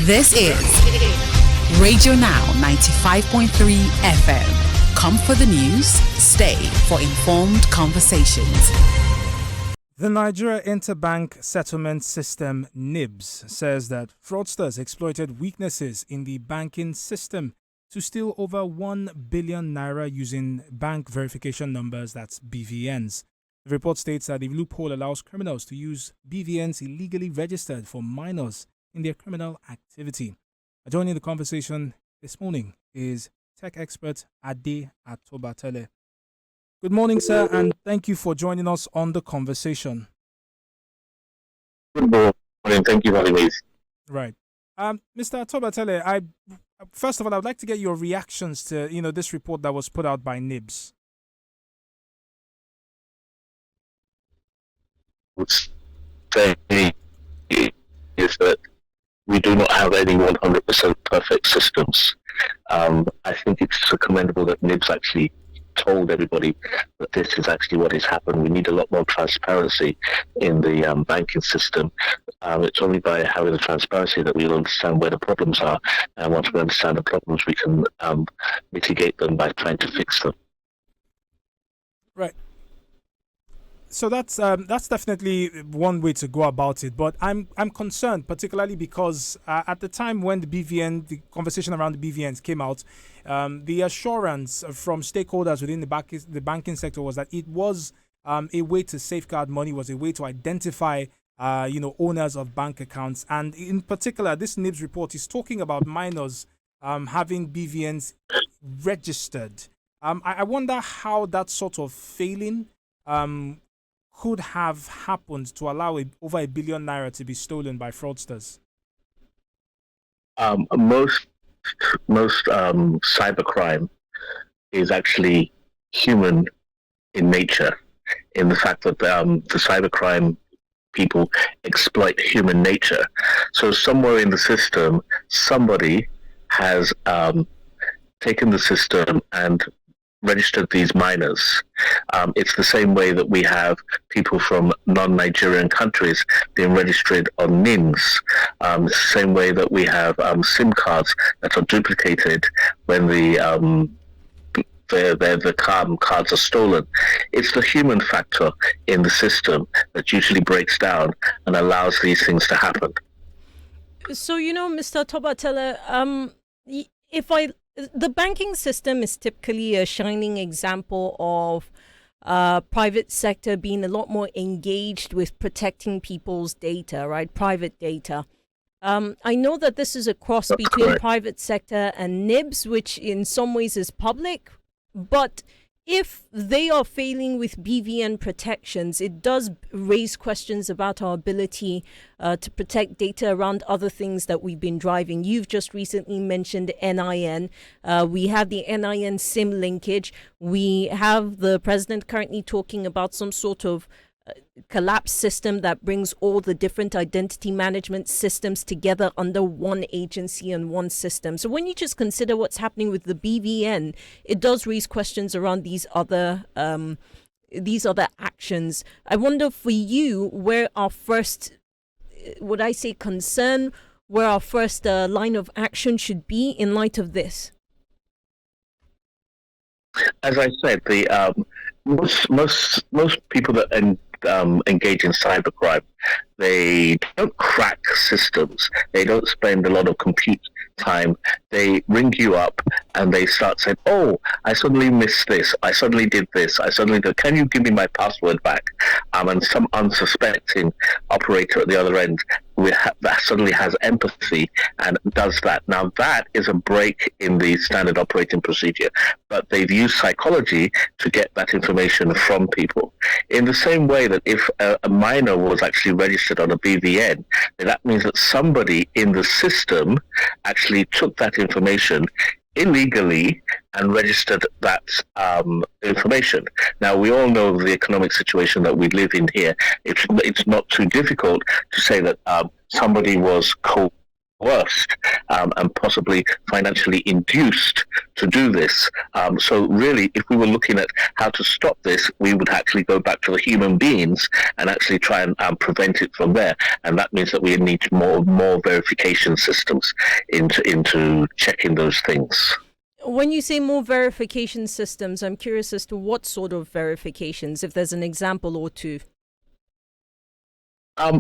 This is Radio Now 95.3 FM. Come for the news, stay for informed conversations. The Nigeria Interbank Settlement System (NIBS) says that fraudsters exploited weaknesses in the banking system to steal over 1 billion naira using bank verification numbers, that's BVNs. The report states that the loophole allows criminals to use BVNs illegally registered for minors in their criminal activity. Joining the conversation this morning is tech expert Ade Atobatele. Good morning, sir, and thank you for joining us on the conversation. Good morning. Thank you for having me. Right. Mr. Atobatele, first of all, I would like to get your reactions to, this report that was put out by NIBS. Say is that we do not have any 100% perfect systems. I think it's commendable that NIBS actually told everybody that this is actually what has happened. We need a lot more transparency in the banking system. It's only by having the transparency that we'll understand where the problems are, and once we understand the problems, we can mitigate them by trying to fix them. Right. So that's definitely one way to go about it, but I'm concerned, particularly because at the time when the conversation around the BVNs came out, the assurance from stakeholders within the banking sector was that it was a way to safeguard money, was a way to identify owners of bank accounts, and in particular, this NIBS report is talking about minors having BVNs registered. I wonder how that sort of failing could have happened to allow over 1 billion naira to be stolen by fraudsters. Most cybercrime is actually human in nature, in the fact that the cybercrime people exploit human nature. So somewhere in the system, somebody has taken the system and registered these minors. It's the same way that we have people from non-Nigerian countries being registered on NINs. It's the same way that we have SIM cards that are duplicated when the cards are stolen. It's the human factor in the system that usually breaks down and allows these things to happen. So, Mr. Tobatele, the banking system is typically a shining example of private sector being a lot more engaged with protecting people's data, right? Private data. I know that this is a cross between correct. Private sector and NIBS, which in some ways is public, but if they are failing with BVN protections, it does raise questions about our ability to protect data around other things that we've been driving. You've just recently mentioned NIN. We have the NIN SIM linkage. We have the president currently talking about some sort of collapse system that brings all the different identity management systems together under one agency and one system. So when you just consider what's happening with the BVN, it does raise questions around these other actions. I wonder for you where our first, would I say concern, where our first line of action should be in light of this. As I said, the most people that engage in cybercrime, they don't crack systems. They don't spend a lot of compute time. They ring you up and they start saying, "Oh, I suddenly missed this. I suddenly did this. I suddenly did. Can you give me my password back?" And some unsuspecting operator at the other end that suddenly has empathy and does that. Now that is a break in the standard operating procedure, but they've used psychology to get that information from people. In the same way that if a minor was actually registered on a BVN, then that means that somebody in the system actually took that information illegally and registered that information. Now, we all know the economic situation that we live in here. It's not too difficult to say that somebody was coerced and possibly financially induced to do this. So really, if we were looking at how to stop this, we would actually go back to the human beings and actually try and prevent it from there. And that means that we need more verification systems into checking those things. When you say more verification systems, I'm curious as to what sort of verifications, if there's an example or two.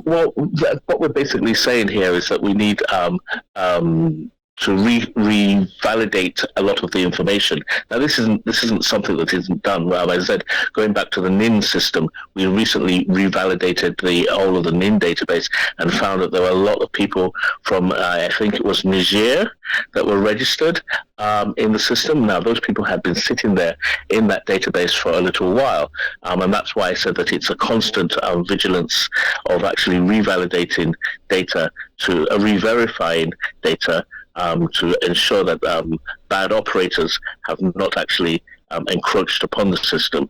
Well, what we're basically saying here is that we need to revalidate a lot of the information. Now, this isn't something that isn't done. Well, as I said, going back to the NIN system, we recently revalidated the whole of the NIN database and found that there were a lot of people from, I think it was Niger, that were registered in the system. Now, those people have been sitting there in that database for a little while, and that's why I said that it's a constant vigilance of actually revalidating data to re-verifying data to ensure that bad operators have not actually encroached upon the system.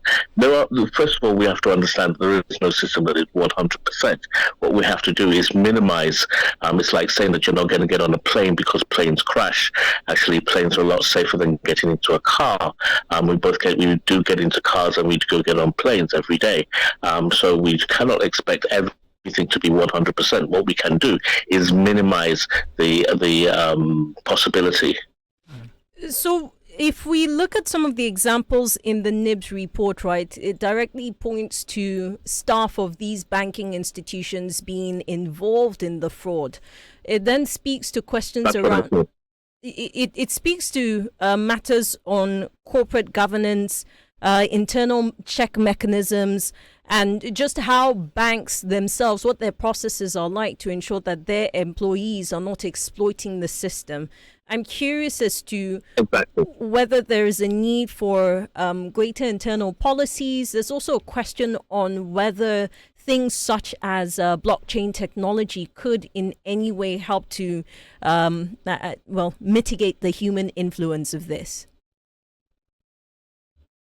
First of all, we have to understand that there is no system that is 100%. What we have to do is minimize. It's like saying that you're not going to get on a plane because planes crash. Actually, planes are a lot safer than getting into a car. We do get into cars and we go get on planes every day. So we cannot expect everything to be 100%. What we can do is minimize the possibility. So if we look at some of the examples in the NIBS report, right, it directly points to staff of these banking institutions being involved in the fraud. It then speaks to questions around... It speaks to matters on corporate governance, internal check mechanisms, and just how banks themselves, what their processes are like to ensure that their employees are not exploiting the system. I'm curious as to whether there is a need for greater internal policies. There's also a question on whether things such as blockchain technology could in any way help to mitigate the human influence of this.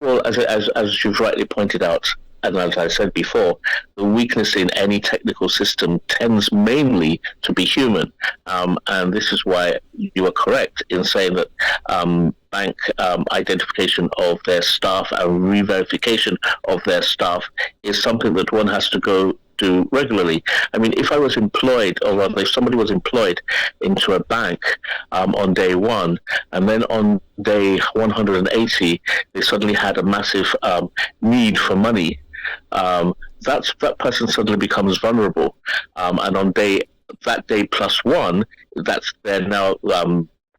Well, as you've rightly pointed out, and as I said before, the weakness in any technical system tends mainly to be human. And this is why you are correct in saying that bank identification of their staff and re-verification of their staff is something that one has to go do regularly. I mean, if I was employed, or rather if somebody was employed into a bank on day one, and then on day 180, they suddenly had a massive need for money, that person suddenly becomes vulnerable. And on that day plus one, they're now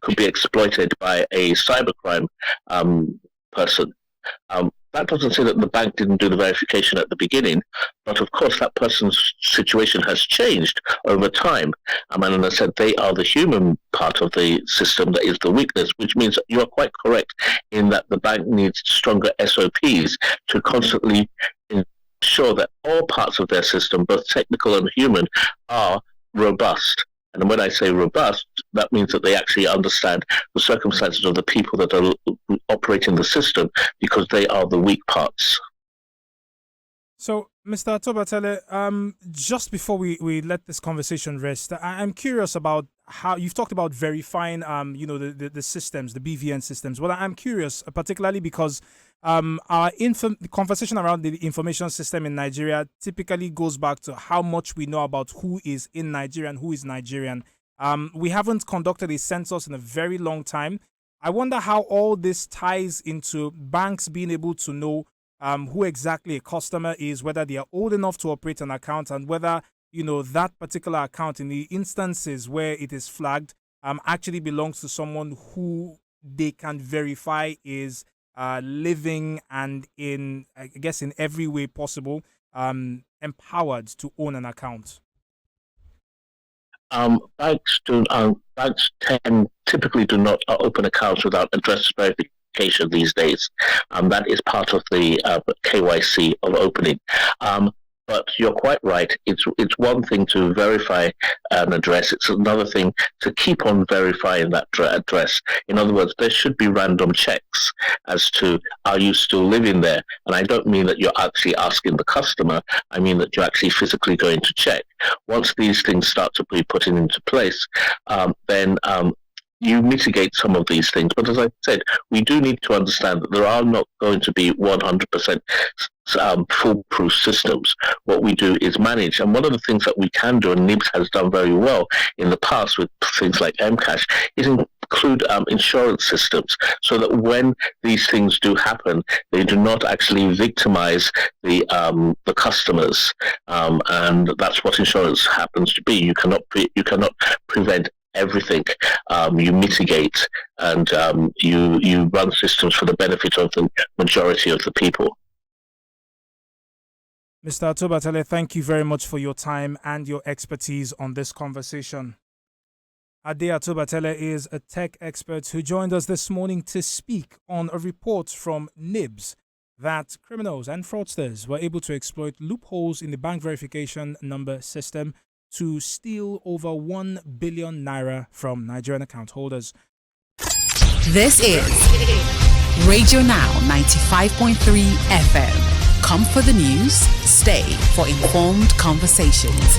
could be exploited by a cybercrime person. That doesn't say that the bank didn't do the verification at the beginning, but of course that person's situation has changed over time. And as I said, they are the human part of the system that is the weakness, which means that you are quite correct in that the bank needs stronger SOPs to constantly ensure that all parts of their system, both technical and human, are robust. And when I say robust, that means that they actually understand the circumstances of the people that are operating the system, because they are the weak parts. So, Mr. Tobatele, just before we let this conversation rest, I'm curious about how you've talked about verifying, the systems, the BVN systems. Well, I'm curious, particularly because the conversation around the information system in Nigeria typically goes back to how much we know about who is in Nigeria and who is Nigerian. We haven't conducted a census in a very long time. I wonder how all this ties into banks being able to know who exactly a customer is, whether they are old enough to operate an account, and whether that particular account, in the instances where it is flagged, actually belongs to someone who they can verify is living and in every way possible empowered to own an account. Banks typically do not open accounts without address verification these days. That is part of the KYC of opening. But you're quite right. It's one thing to verify an address. It's another thing to keep on verifying that address. In other words, there should be random checks as to, are you still living there? And I don't mean that you're actually asking the customer. I mean that you're actually physically going to check. Once these things start to be put into place, then you mitigate some of these things. But as I said, we do need to understand that there are not going to be 100% foolproof systems. What we do is manage. And one of the things that we can do, and NIBS has done very well in the past with things like Mcash, is include insurance systems so that when these things do happen, they do not actually victimize the customers. And that's what insurance happens to be. You cannot prevent everything. You mitigate, and you run systems for the benefit of the majority of the people. Mr. Atobatele, thank you very much for your time and your expertise on this conversation. Ade Atobatele is a tech expert who joined us this morning to speak on a report from NIBS that criminals and fraudsters were able to exploit loopholes in the bank verification number system to steal over 1 billion naira from Nigerian account holders. This is Radio Now 95.3 FM. Come for the news, stay for informed conversations.